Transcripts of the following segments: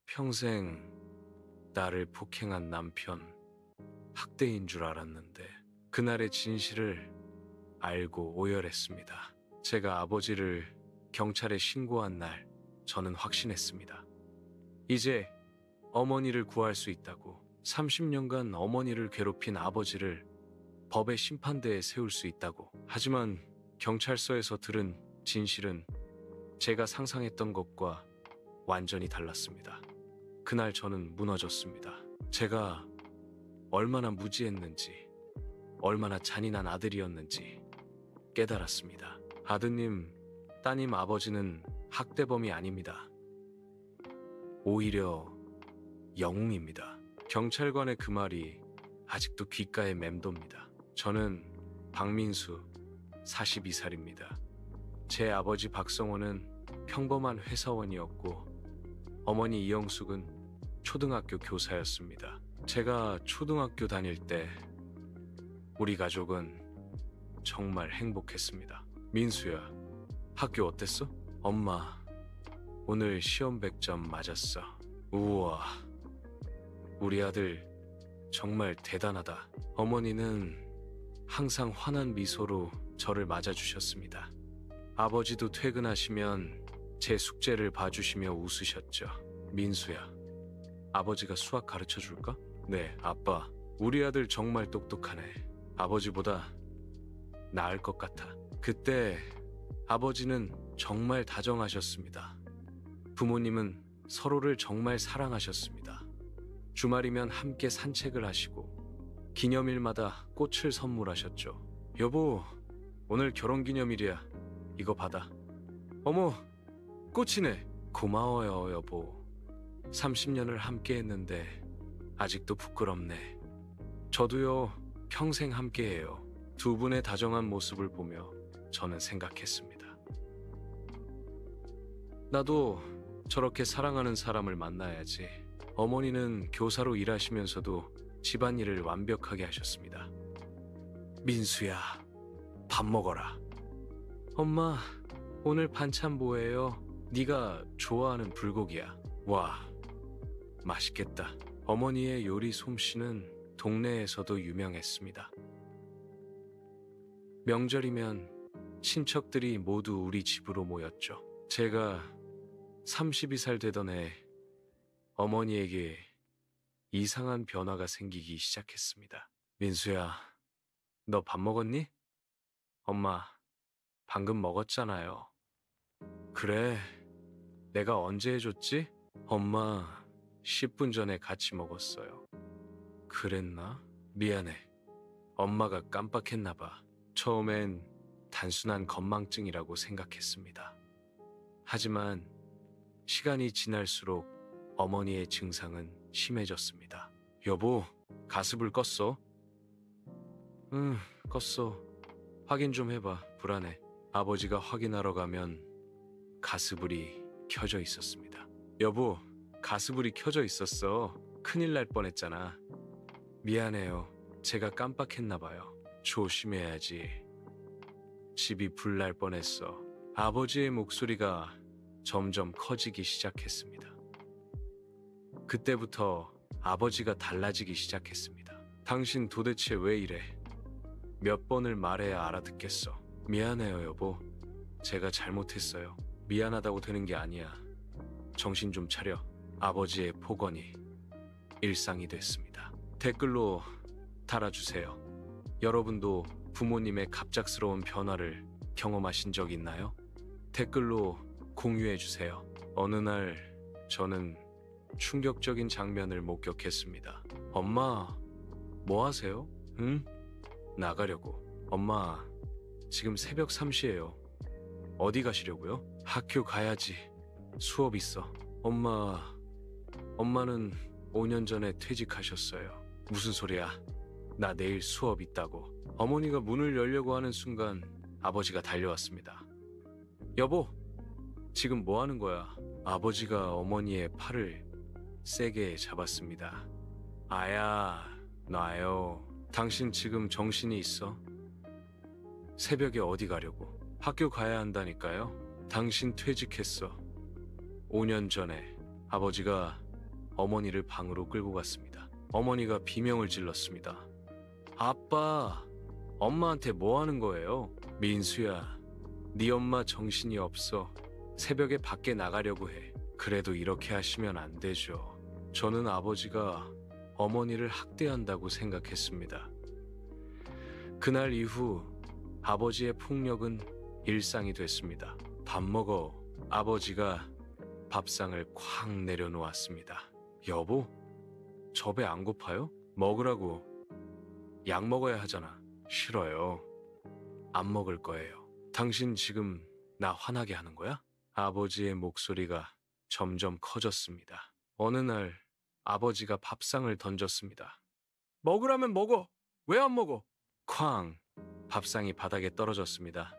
평생 나를 폭행한 남편, 학대인 줄 알았는데 그날의 진실을 알고 오열했습니다. 제가 아버지를 경찰에 신고한 날 저는 확신했습니다. 이제 어머니를 구할 수 있다고. 30년간 어머니를 괴롭힌 아버지를 법의 심판대에 세울 수 있다고. 하지만 경찰서에서 들은 진실은 제가 상상했던 것과 완전히 달랐습니다. 그날 저는 무너졌습니다. 제가 얼마나 무지했는지, 얼마나 잔인한 아들이었는지 깨달았습니다. 아드님, 따님 아버지는 학대범이 아닙니다. 오히려 영웅입니다. 경찰관의 그 말이 아직도 귓가에 맴돕니다. 저는 박민수, 42살입니다. 제 아버지 박성호는 평범한 회사원이었고 어머니 이영숙은 초등학교 교사였습니다. 제가 초등학교 다닐 때 우리 가족은 정말 행복했습니다. 민수야, 학교 어땠어? 엄마, 오늘 시험 100점 맞았어. 우와, 우리 아들 정말 대단하다. 어머니는 항상 환한 미소로 저를 맞아주셨습니다. 아버지도 퇴근하시면 제 숙제를 봐주시며 웃으셨죠. 민수야, 아버지가 수학 가르쳐 줄까? 네, 아빠. 우리 아들 정말 똑똑하네. 아버지보다 나을 것 같아. 그때 아버지는 정말 다정하셨습니다. 부모님은 서로를 정말 사랑하셨습니다. 주말이면 함께 산책을 하시고 기념일마다 꽃을 선물하셨죠. 여보, 오늘 결혼기념일이야. 이거 받아. 어머, 꽃이네. 고마워요, 여보. 30년을 함께 했는데 아직도 부끄럽네. 저도요, 평생 함께해요. 두 분의 다정한 모습을 보며 저는 생각했습니다. 나도 저렇게 사랑하는 사람을 만나야지. 어머니는 교사로 일하시면서도 집안일을 완벽하게 하셨습니다. 민수야, 밥 먹어라. 엄마, 오늘 반찬 뭐예요? 네가 좋아하는 불고기야. 와, 맛있겠다. 어머니의 요리 솜씨는 동네에서도 유명했습니다. 명절이면 친척들이 모두 우리 집으로 모였죠. 제가 32살 되던 해 어머니에게 이상한 변화가 생기기 시작했습니다. 민수야, 너 밥 먹었니? 엄마, 방금 먹었잖아요. 그래, 내가 언제 해줬지? 엄마, 10분 전에 같이 먹었어요. 그랬나? 미안해. 엄마가 깜빡했나봐. 처음엔 단순한 건망증이라고 생각했습니다. 하지만 시간이 지날수록 어머니의 증상은 심해졌습니다. 여보, 가습을 껐어? 응, 껐어. 확인 좀 해봐. 불안해. 아버지가 확인하러 가면 가스불이 켜져 있었습니다. 여보, 가스불이 켜져 있었어. 큰일 날 뻔했잖아. 미안해요. 제가 깜빡했나봐요. 조심해야지. 집이 불날 뻔했어. 아버지의 목소리가 점점 커지기 시작했습니다. 그때부터 아버지가 달라지기 시작했습니다. 당신 도대체 왜 이래? 몇 번을 말해야 알아듣겠어. 미안해요, 여보. 제가 잘못했어요. 미안하다고 되는 게 아니야. 정신 좀 차려. 아버지의 폭언이 일상이 됐습니다. 댓글로 달아주세요. 여러분도 부모님의 갑작스러운 변화를 경험하신 적 있나요? 댓글로 공유해주세요. 어느 날 저는 충격적인 장면을 목격했습니다. 엄마, 뭐 하세요? 응? 나가려고. 엄마, 지금 새벽 3시예요. 어디 가시려고요? 학교 가야지. 수업 있어. 엄마는 5년 전에 퇴직하셨어요. 무슨 소리야? 나 내일 수업 있다고. 어머니가 문을 열려고 하는 순간 아버지가 달려왔습니다. 여보, 지금 뭐 하는 거야? 아버지가 어머니의 팔을 세게 잡았습니다. 아야, 놔요. 당신 지금 정신이 있어? 새벽에 어디 가려고? 학교 가야 한다니까요? 당신 퇴직했어. 5년 전에 아버지가 어머니를 방으로 끌고 갔습니다. 어머니가 비명을 질렀습니다. 아빠, 엄마한테 뭐 하는 거예요? 민수야, 네 엄마 정신이 없어. 새벽에 밖에 나가려고 해. 그래도 이렇게 하시면 안 되죠. 저는 아버지가 어머니를 학대한다고 생각했습니다. 그날 이후 아버지의 폭력은 일상이 됐습니다. 밥 먹어. 아버지가 밥상을 콱 내려놓았습니다. 여보, 저 배 안 고파요? 먹으라고. 약 먹어야 하잖아. 싫어요. 안 먹을 거예요. 당신 지금 나 화나게 하는 거야? 아버지의 목소리가 점점 커졌습니다. 어느 날 아버지가 밥상을 던졌습니다. 먹으라면 먹어. 왜 안 먹어? 쾅! 밥상이 바닥에 떨어졌습니다.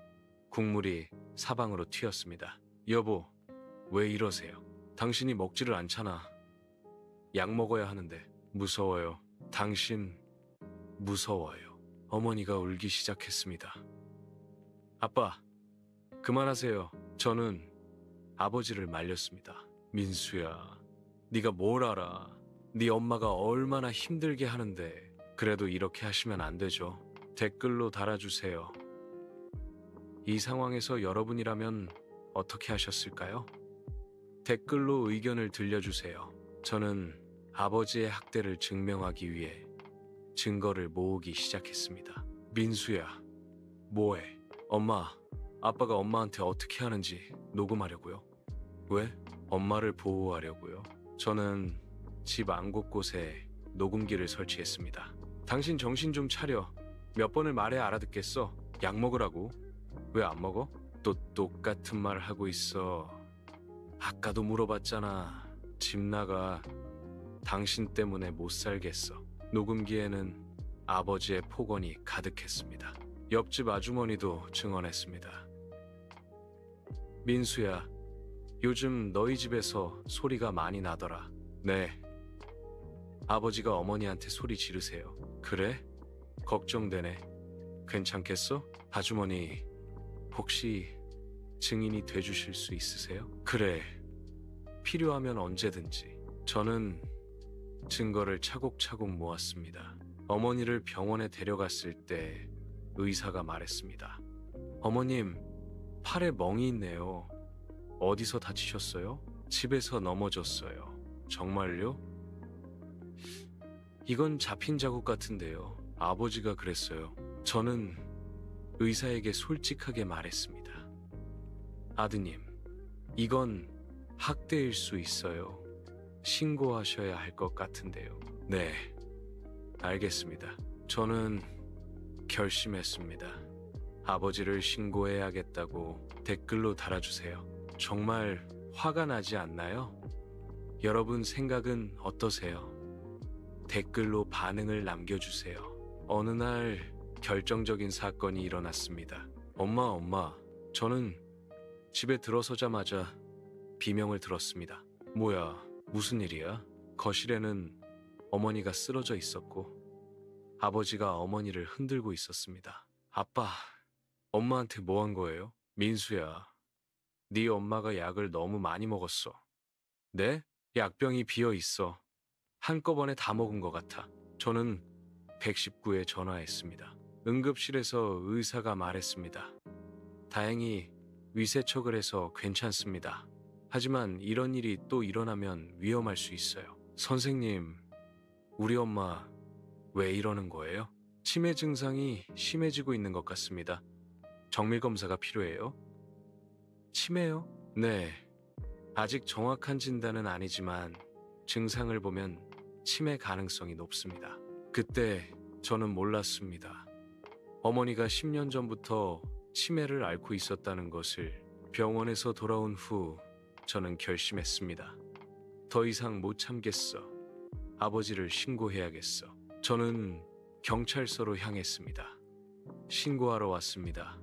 국물이 사방으로 튀었습니다. 여보, 왜 이러세요? 당신이 먹지를 않잖아. 약 먹어야 하는데. 무서워요. 당신 무서워요. 어머니가 울기 시작했습니다. 아빠, 그만하세요. 저는 아버지를 말렸습니다. 민수야, 네가 뭘 알아? 네 엄마가 얼마나 힘들게 하는데. 그래도 이렇게 하시면 안 되죠. 댓글로 달아주세요. 이 상황에서 여러분이라면 어떻게 하셨을까요? 댓글로 의견을 들려주세요. 저는 아버지의 학대를 증명하기 위해 증거를 모으기 시작했습니다. 민수야, 뭐해? 엄마, 아빠가 엄마한테 어떻게 하는지 녹음하려고요. 왜? 엄마를 보호하려고요. 저는 집 안 곳곳에 녹음기를 설치했습니다. 당신 정신 좀 차려. 몇 번을 말해 알아듣겠어. 약 먹으라고. 왜 안 먹어? 또 똑같은 말 하고 있어. 아까도 물어봤잖아. 집 나가. 당신 때문에 못 살겠어. 녹음기에는 아버지의 폭언이 가득했습니다. 옆집 아주머니도 증언했습니다. 민수야, 요즘 너희 집에서 소리가 많이 나더라. 네. 아버지가 어머니한테 소리 지르세요. 그래? 걱정되네. 괜찮겠어? 아주머니, 혹시 증인이 돼주실 수 있으세요? 그래. 필요하면 언제든지. 저는 증거를 차곡차곡 모았습니다. 어머니를 병원에 데려갔을 때 의사가 말했습니다. 어머님, 팔에 멍이 있네요. 어디서 다치셨어요? 집에서 넘어졌어요. 정말요? 이건 잡힌 자국 같은데요. 아버지가 그랬어요. 저는 의사에게 솔직하게 말했습니다. 아드님, 이건 학대일 수 있어요. 신고하셔야 할 것 같은데요. 네, 알겠습니다. 저는 결심했습니다. 아버지를 신고해야겠다고 댓글로 달아주세요. 정말 화가 나지 않나요? 여러분 생각은 어떠세요? 댓글로 반응을 남겨주세요. 어느 날 결정적인 사건이 일어났습니다. 엄마, 저는 집에 들어서자마자 비명을 들었습니다. 뭐야, 무슨 일이야? 거실에는 어머니가 쓰러져 있었고 아버지가 어머니를 흔들고 있었습니다. 아빠, 엄마한테 뭐 한 거예요? 민수야, 네 엄마가 약을 너무 많이 먹었어. 네? 약병이 비어 있어. 한꺼번에 다 먹은 것 같아. 저는 119에 전화했습니다. 응급실에서 의사가 말했습니다. 다행히 위세척을 해서 괜찮습니다. 하지만 이런 일이 또 일어나면 위험할 수 있어요. 선생님, 우리 엄마 왜 이러는 거예요? 치매 증상이 심해지고 있는 것 같습니다. 정밀 검사가 필요해요. 치매요? 네. 아직 정확한 진단은 아니지만 증상을 보면 치매 가능성이 높습니다. 그때 저는 몰랐습니다. 어머니가 10년 전부터 치매를 앓고 있었다는 것을. 병원에서 돌아온 후 저는 결심했습니다. 더 이상 못 참겠어. 아버지를 신고해야겠어. 저는 경찰서로 향했습니다. 신고하러 왔습니다.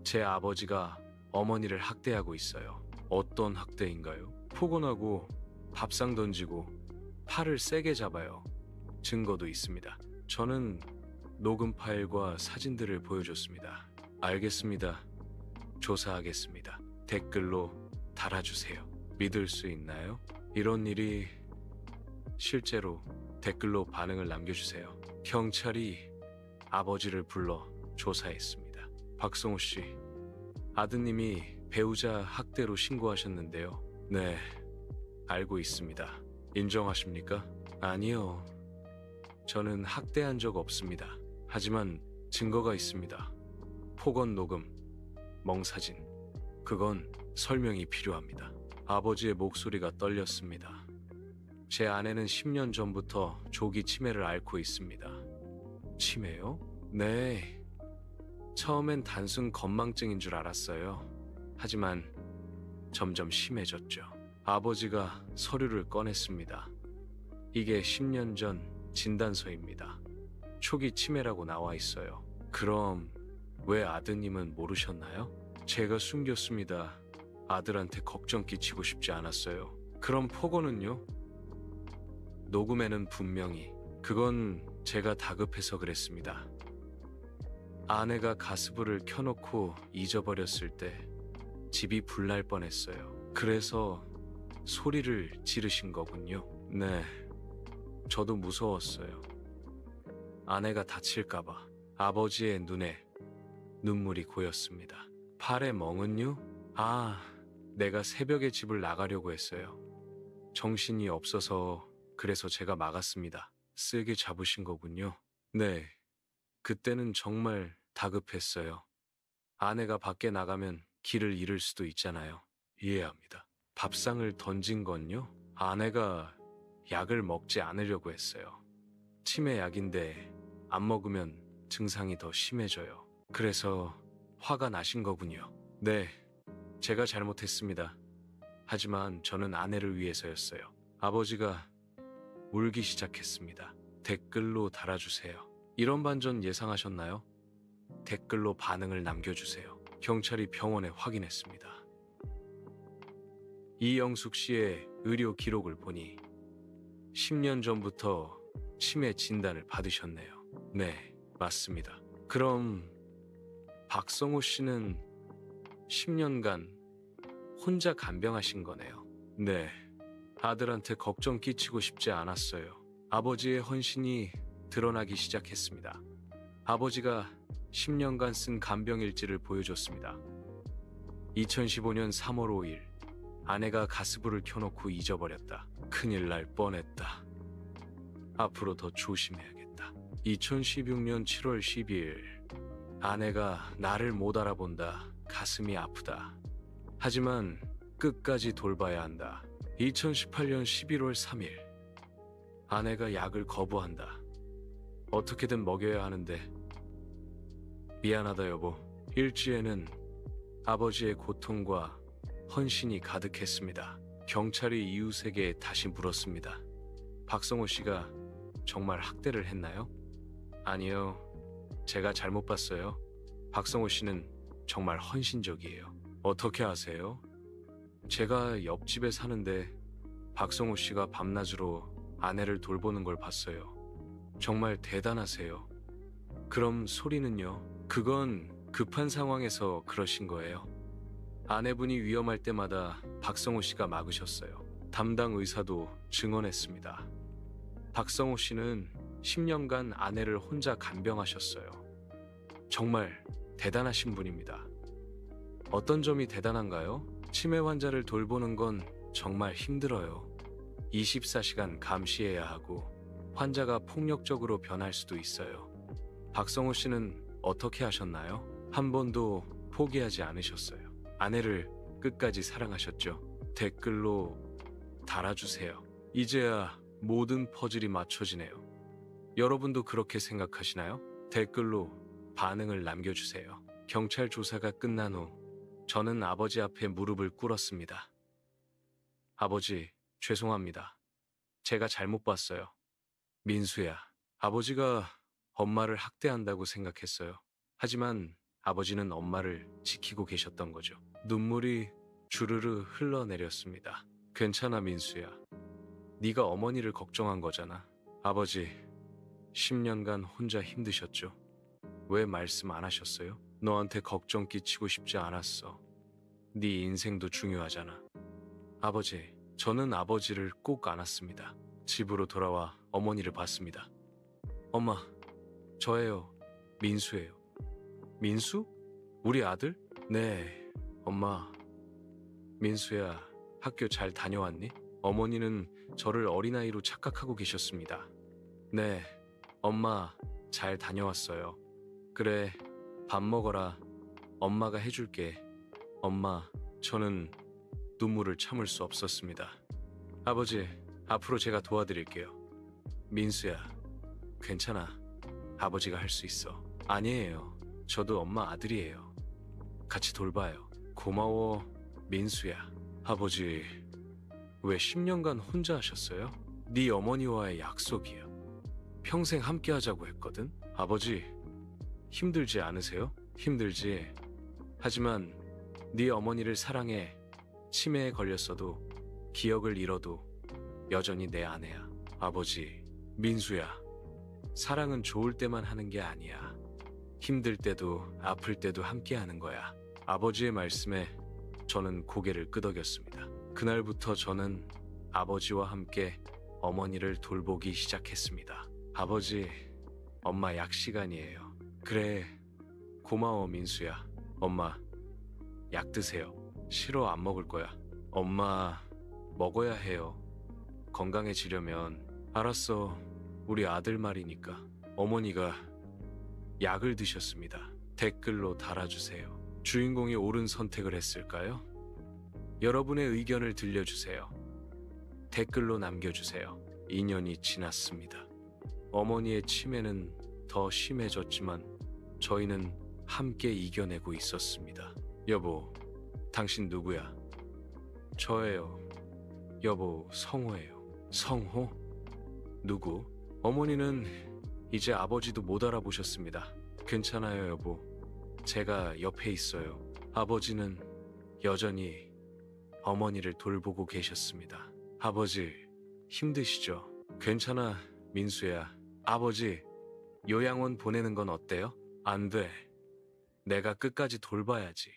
제 아버지가 어머니를 학대하고 있어요. 어떤 학대인가요? 폭언하고 밥상 던지고 팔을 세게 잡아요. 증거도 있습니다. 저는 녹음 파일과 사진들을 보여줬습니다. 알겠습니다. 조사하겠습니다. 댓글로 달아주세요. 믿을 수 있나요? 이런 일이 실제로 댓글로 반응을 남겨주세요. 경찰이 아버지를 불러 조사했습니다. 박성호 씨, 아드님이 배우자 학대로 신고하셨는데요. 네, 알고 있습니다. 인정하십니까? 아니요. 저는 학대한 적 없습니다. 하지만 증거가 있습니다. 폭언 녹음, 멍사진. 그건 설명이 필요합니다. 아버지의 목소리가 떨렸습니다. 제 아내는 10년 전부터 조기 치매를 앓고 있습니다. 치매요? 네. 처음엔 단순 건망증인 줄 알았어요. 하지만 점점 심해졌죠. 아버지가 서류를 꺼냈습니다. 이게 10년 전 진단서입니다. 초기 치매라고 나와 있어요. 그럼 왜 아드님은 모르셨나요? 제가 숨겼습니다. 아들한테 걱정 끼치고 싶지 않았어요. 그럼 폭언은요? 녹음에는 분명히 그건 제가 다급해서 그랬습니다. 아내가 가스불을 켜놓고 잊어버렸을 때 집이 불날 뻔했어요. 그래서 소리를 지르신 거군요. 네, 저도 무서웠어요. 아내가 다칠까봐. 아버지의 눈에 눈물이 고였습니다. 팔에 멍은요? 내가 새벽에 집을 나가려고 했어요. 정신이 없어서 그래서 제가 막았습니다. 세게 잡으신 거군요. 네, 그때는 정말 다급했어요. 아내가 밖에 나가면 길을 잃을 수도 있잖아요. 이해합니다. 밥상을 던진 건요? 아내가 약을 먹지 않으려고 했어요. 치매 약인데 안 먹으면 증상이 더 심해져요. 그래서 화가 나신 거군요. 네, 제가 잘못했습니다. 하지만 저는 아내를 위해서였어요. 아버지가 울기 시작했습니다. 댓글로 달아주세요. 이런 반전 예상하셨나요? 댓글로 반응을 남겨주세요. 경찰이 병원에 확인했습니다. 이영숙 씨의 의료 기록을 보니 10년 전부터 치매 진단을 받으셨네요. 네, 맞습니다. 그럼 박성호 씨는 10년간 혼자 간병하신 거네요. 네, 아들한테 걱정 끼치고 싶지 않았어요. 아버지의 헌신이 드러나기 시작했습니다. 아버지가 10년간 쓴 간병일지를 보여줬습니다. 2015년 3월 5일 아내가 가스불을 켜놓고 잊어버렸다. 큰일 날 뻔했다. 앞으로 더 조심해야겠다. 2016년 7월 12일 아내가 나를 못 알아본다. 가슴이 아프다. 하지만 끝까지 돌봐야 한다. 2018년 11월 3일 아내가 약을 거부한다. 어떻게든 먹여야 하는데 미안하다 여보. 일지에는 아버지의 고통과 헌신이 가득했습니다. 경찰이 이웃에게 다시 물었습니다. 박성호 씨가 정말 학대를 했나요? 아니요. 제가 잘못 봤어요. 박성호 씨는 정말 헌신적이에요. 어떻게 아세요? 제가 옆집에 사는데 박성호 씨가 밤낮으로 아내를 돌보는 걸 봤어요. 정말 대단하세요. 그럼 소리는요? 그건 급한 상황에서 그러신 거예요. 아내분이 위험할 때마다 박성호 씨가 막으셨어요. 담당 의사도 증언했습니다. 박성호 씨는 10년간 아내를 혼자 간병하셨어요. 정말 대단하신 분입니다. 어떤 점이 대단한가요? 치매 환자를 돌보는 건 정말 힘들어요. 24시간 감시해야 하고 환자가 폭력적으로 변할 수도 있어요. 박성호 씨는 어떻게 하셨나요? 한 번도 포기하지 않으셨어요. 아내를 끝까지 사랑하셨죠. 댓글로 달아주세요. 이제야 모든 퍼즐이 맞춰지네요. 여러분도 그렇게 생각하시나요? 댓글로 반응을 남겨주세요. 경찰 조사가 끝난 후 저는 아버지 앞에 무릎을 꿇었습니다. 아버지, 죄송합니다. 제가 잘못 봤어요. 민수야, 아버지가 엄마를 학대한다고 생각했어요. 하지만 아버지는 엄마를 지키고 계셨던 거죠. 눈물이 주르르 흘러내렸습니다. 괜찮아, 민수야. 네가 어머니를 걱정한 거잖아. 아버지, 10년간 혼자 힘드셨죠? 왜 말씀 안 하셨어요? 너한테 걱정 끼치고 싶지 않았어. 네 인생도 중요하잖아. 아버지, 저는 아버지를 꼭 안았습니다. 집으로 돌아와 어머니를 봤습니다. 엄마, 저예요. 민수예요. 민수? 우리 아들? 네, 엄마. 민수야, 학교 잘 다녀왔니? 어머니는 저를 어린아이로 착각하고 계셨습니다. 네, 엄마, 잘 다녀왔어요. 그래, 밥 먹어라. 엄마가 해줄게. 엄마, 저는 눈물을 참을 수 없었습니다. 아버지, 앞으로 제가 도와드릴게요. 민수야, 괜찮아. 아버지가 할 수 있어. 아니에요. 저도 엄마 아들이에요. 같이 돌봐요. 고마워, 민수야. 아버지, 왜 10년간 혼자 하셨어요? 네 어머니와의 약속이야. 평생 함께 하자고 했거든? 아버지, 힘들지 않으세요? 힘들지. 하지만 네 어머니를 사랑해. 치매에 걸렸어도 기억을 잃어도 여전히 내 아내야. 아버지, 민수야. 사랑은 좋을 때만 하는 게 아니야. 힘들 때도 아플 때도 함께 하는 거야. 아버지의 말씀에 저는 고개를 끄덕였습니다. 그날부터 저는 아버지와 함께 어머니를 돌보기 시작했습니다. 아버지, 엄마 약 시간이에요. 그래, 고마워 민수야. 엄마, 약 드세요. 싫어, 안 먹을 거야. 엄마, 먹어야 해요. 건강해지려면. 알았어, 우리 아들 말이니까. 어머니가 약을 드셨습니다. 댓글로 달아주세요. 주인공이 옳은 선택을 했을까요? 여러분의 의견을 들려주세요. 댓글로 남겨주세요. 2년이 지났습니다. 어머니의 치매는 더 심해졌지만 저희는 함께 이겨내고 있었습니다. 여보, 당신 누구야? 저예요. 여보, 성호예요. 성호? 누구? 어머니는 이제 아버지도 못 알아보셨습니다. 괜찮아요, 여보. 제가 옆에 있어요. 아버지는 여전히 어머니를 돌보고 계셨습니다. 아버지, 힘드시죠? 괜찮아, 민수야. 아버지, 요양원 보내는 건 어때요? 안 돼. 내가 끝까지 돌봐야지.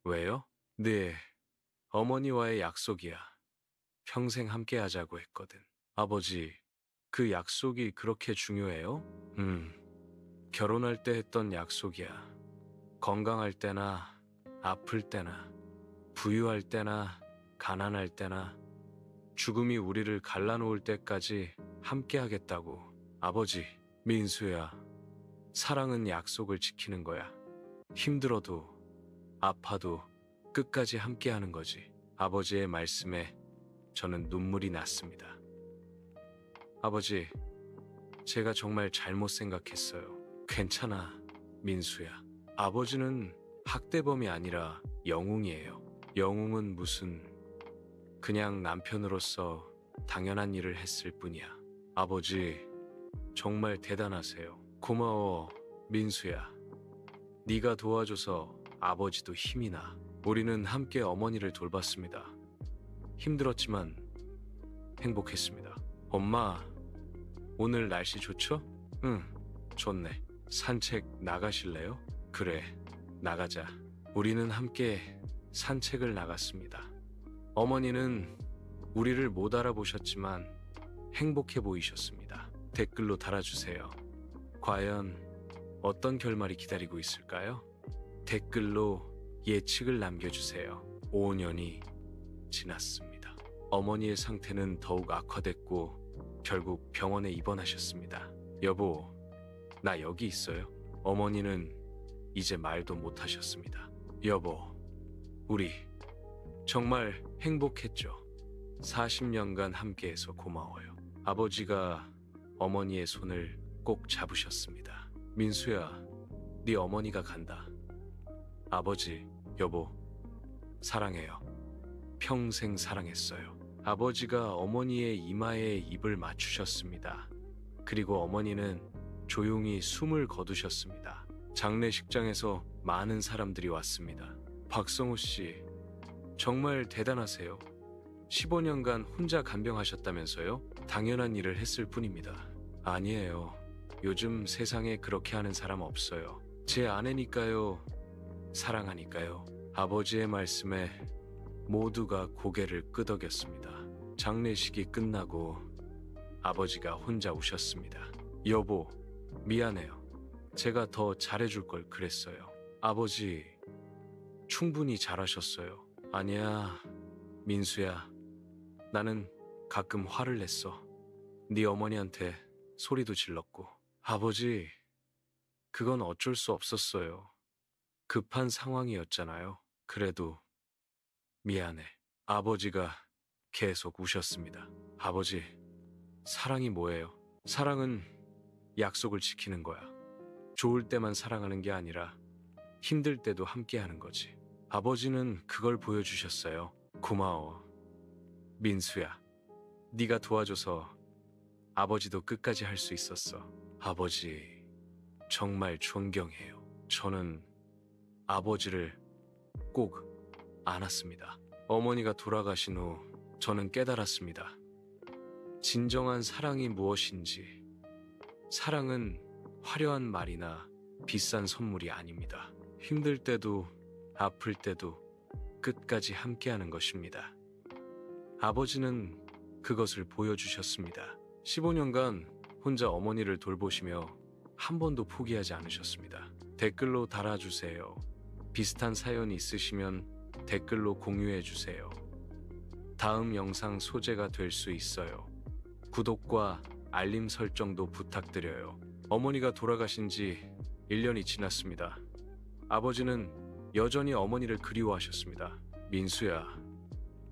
왜요? 네, 어머니와의 약속이야. 평생 함께 하자고 했거든. 아버지, 그 약속이 그렇게 중요해요? 결혼할 때 했던 약속이야. 건강할 때나 아플 때나 부유할 때나 가난할 때나 죽음이 우리를 갈라놓을 때까지 함께 하겠다고. 아버지, 민수야. 사랑은 약속을 지키는 거야. 힘들어도 아파도 끝까지 함께 하는 거지. 아버지의 말씀에 저는 눈물이 났습니다. 아버지, 제가 정말 잘못 생각했어요. 괜찮아, 민수야. 아버지는 학대범이 아니라 영웅이에요. 영웅은 무슨, 그냥 남편으로서 당연한 일을 했을 뿐이야. 아버지, 정말 대단하세요. 고마워, 민수야. 네가 도와줘서 아버지도 힘이 나. 우리는 함께 어머니를 돌봤습니다. 힘들었지만 행복했습니다. 엄마, 오늘 날씨 좋죠? 응, 좋네. 산책 나가실래요? 그래, 나가자. 우리는 함께 산책을 나갔습니다. 어머니는 우리를 못 알아보셨지만 행복해 보이셨습니다. 댓글로 달아주세요. 과연 어떤 결말이 기다리고 있을까요? 댓글로 예측을 남겨주세요. 5년이 지났습니다. 어머니의 상태는 더욱 악화됐고 결국 병원에 입원하셨습니다. 여보, 나 여기 있어요. 어머니는 이제 말도 못하셨습니다. 여보, 우리 정말 행복했죠. 40년간 함께해서 고마워요. 아버지가 어머니의 손을 꼭 잡으셨습니다. 민수야, 네 어머니가 간다. 아버지, 여보, 사랑해요. 평생 사랑했어요. 아버지가 어머니의 이마에 입을 맞추셨습니다. 그리고 어머니는 조용히 숨을 거두셨습니다. 장례식장에서 많은 사람들이 왔습니다. 박성호 씨, 정말 대단하세요. 15년간 혼자 간병하셨다면서요? 당연한 일을 했을 뿐입니다. 아니에요. 요즘 세상에 그렇게 하는 사람 없어요. 제 아내니까요. 사랑하니까요. 아버지의 말씀에 모두가 고개를 끄덕였습니다. 장례식이 끝나고 아버지가 혼자 우셨습니다. 여보, 미안해요. 제가 더 잘해줄 걸 그랬어요. 아버지, 충분히 잘하셨어요. 아니야, 민수야. 나는 가끔 화를 냈어. 네 어머니한테 소리도 질렀고. 아버지, 그건 어쩔 수 없었어요. 급한 상황이었잖아요. 그래도 미안해. 아버지가 계속 우셨습니다. 아버지, 사랑이 뭐예요? 사랑은 약속을 지키는 거야. 좋을 때만 사랑하는 게 아니라 힘들 때도 함께하는 거지. 아버지는 그걸 보여주셨어요. 고마워. 민수야. 네가 도와줘서 아버지도 끝까지 할 수 있었어. 아버지, 정말 존경해요. 저는 아버지를 꼭 안았습니다. 어머니가 돌아가신 후 저는 깨달았습니다. 진정한 사랑이 무엇인지. 사랑은 화려한 말이나 비싼 선물이 아닙니다. 힘들 때도 아플 때도 끝까지 함께하는 것입니다. 아버지는 그것을 보여주셨습니다. 15년간 혼자 어머니를 돌보시며 한 번도 포기하지 않으셨습니다. 댓글로 달아주세요. 비슷한 사연이 있으시면 댓글로 공유해주세요. 다음 영상 소재가 될 수 있어요. 구독과 알림 설정도 부탁드려요. 어머니가 돌아가신 지 1년이 지났습니다. 아버지는 여전히 어머니를 그리워하셨습니다. 민수야,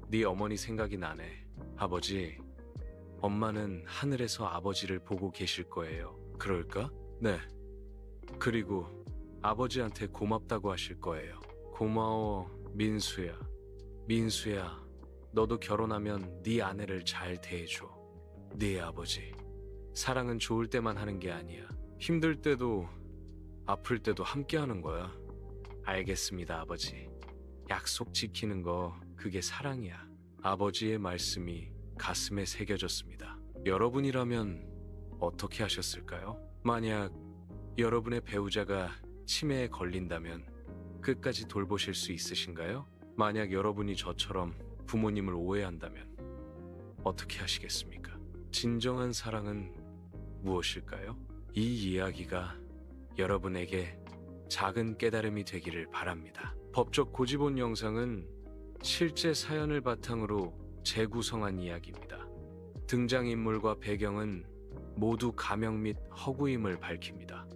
네 어머니 생각이 나네. 아버지, 엄마는 하늘에서 아버지를 보고 계실 거예요. 그럴까? 네. 그리고 아버지한테 고맙다고 하실 거예요. 고마워, 민수야. 민수야, 너도 결혼하면 네 아내를 잘 대해줘. 네 아버지. 사랑은 좋을 때만 하는 게 아니야. 힘들 때도 아플 때도 함께 하는 거야. 알겠습니다, 아버지. 약속 지키는 거 그게 사랑이야. 아버지의 말씀이 가슴에 새겨졌습니다. 여러분이라면 어떻게 하셨을까요? 만약 여러분의 배우자가 치매에 걸린다면 끝까지 돌보실 수 있으신가요? 만약 여러분이 저처럼 부모님을 오해한다면 어떻게 하시겠습니까? 진정한 사랑은 무엇일까요? 이 이야기가 여러분에게 작은 깨달음이 되기를 바랍니다. 법적 고지본 영상은 실제 사연을 바탕으로 재구성한 이야기입니다. 등장인물과 배경은 모두 가명 및 허구임을 밝힙니다.